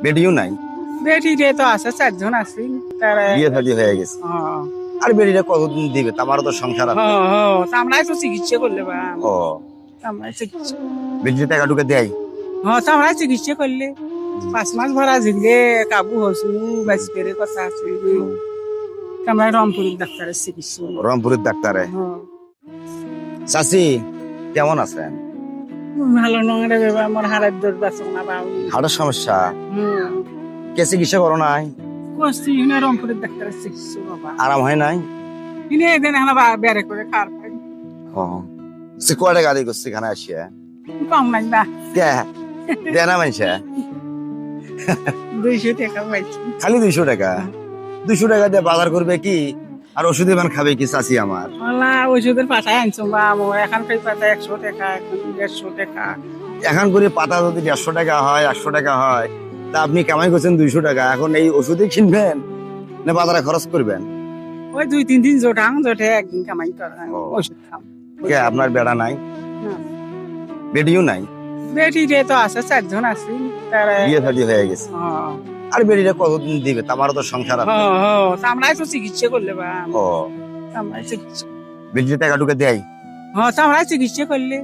বেটিও নাই? বেটিরে তো আছে 4 জন আছে তারা বিয়ে শাদী হয়ে গেছে। আর বেটিটা কতদিন দিবে? আমারও তো সংসার আছে। আমরাই তো চিকিৎসা করলে বা ও, আমরাই চিকিৎসা বেটির টাকা টুকা দেয়? আমরাই চিকিৎসা করলে 5 মাস ভরা জিগলে কাবু হসু বাস পেরে কথা আছে আমরা রংপুরের ডাক্তারের চিকিৎসা রংপুরের ডাক্তারে। চাচি কেমন আছেন? ভালো নয় রে বাবা, আমার হাড়ের দর্দ আছে না বাবু। হার্টের সমস্যা? কে চিকিৎসা করো নাই? করছি ইনে রংপুরের ডাক্তারের চিকিৎসা বাবা, আরাম হয় নাই? ইনে এদিন এখন বেড়ে করে খার পাই ও, সে কয় টাকা দিয়ে করছে এখানে আসিয়া? কম নাই না, কে দেয় না মানুষে? 200 টাকা পাইছি। খালি 200 টাকা? 200 টাকা দিয়ে বাজার করবে কি আর ওষুধ এবার খাবে কি চাচি আমার? না ওষুধের পাতায় আনছো বা আমার এখানকার পাতা 100 টাকা, এখন 150 টাকা। এখন করে পাতা যদি 150 টাকা হয়, 100 টাকা হয়, তা আপনি কামাই করছেন 200 টাকা, এখন এই ওষুধে কিনবেন না বাজারে খরচ করবেন? ওই 2-3 দিন জোটে একদিন কামাই করা ও। ওষুধ খাম। কে আপনার বেড়া নাই? না, বেটিও নাই? বেটিরে তো আছে 4 জন আছে তারা বিয়ে শাদী হয়ে গেছে। আর বেটিটা কতদিন দিবে? আমারও তো সংসার আছে। আমরাই তো চিকিৎসা করলে বা ও, আমরাই চিকিৎসা বেটির টাকা টুকা দেয়? আমরাই চিকিৎসা করলে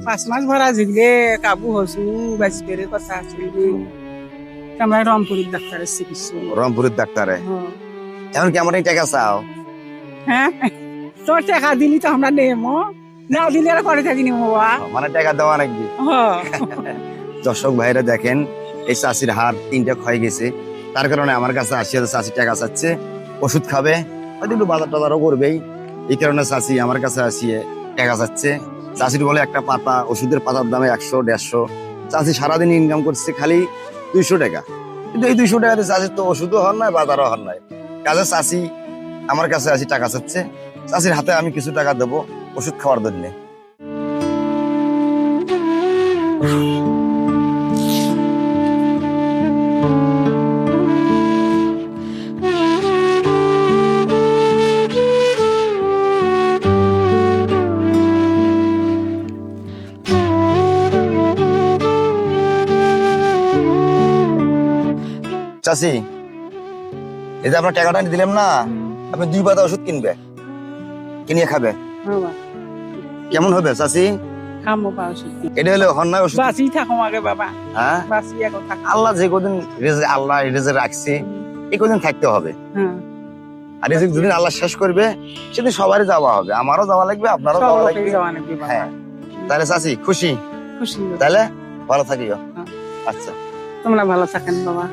5 মাস ভরা জিগলে কাবু হসু বাস পেরে কথা আছে আমরা রংপুরের ডাক্তারের চিকিৎসা রংপুরের ডাক্তারে। এখন কি আমার এই টাকা চাও? হ্যাঁ, তোর টাকা দিলি তো আমরা নেমো, না দিলে আর করে থাকি নেবো বা। মানে টাকা দেওয়া নাকি? দর্শক ভাইরা দেখেন, এই চাষির হাত 3টা ক্ষয় গেছে, তার কারণে আমার কাছে আসিয়া চাষি টাকা চাচ্ছে, ওষুধ খাবে, হয়তো একটু বাজার টাজারও করবেই, এই কারণে চাষি আমার কাছে আসিয়ে টাকা চাচ্ছে। চাষির বলে একটা পাতা, ওষুধের পাতার দামে 100-150। চাষি সারাদিন ইনকাম করছে খালি 200 টাকা, কিন্তু এই 200 টাকাতে চাষির তো ওষুধও হন নাই, বাজারও হন নাই। কাজে চাষি আমার কাছে আসি টাকা চাচ্ছে, চাষির হাতে আমি কিছু টাকা দেবো ওষুধ খাওয়ার জন্য। চাষি, এই যে আপনার টাকাটা দিলাম না, আপনি 2 পাতা ওষুধ কিনবে, কিনিয়ে খাবে। কেমন হবে চাষি? খামো বা ওষুধ এটা হলো অন্যায় ওষুধ। বাঁচি থাকো আগে বাবা, হ্যাঁ, বাঁচি এখন থাকো। আল্লাহ যে কদিন আল্লাহ রেজে রাখছে এই কদিন থাকতে হবে, আর রেজে যেদিন আল্লাহ শেষ করবে সেদিন সবারই যাওয়া হবে, আমারও যাওয়া লাগবে, আপনারও যাওয়া লাগবে। হ্যাঁ, তাহলে চাষি খুশি? খুশি। তাহলে ভালো থাকিও। আচ্ছা, তোমরা ভালো থাকেন বাবা।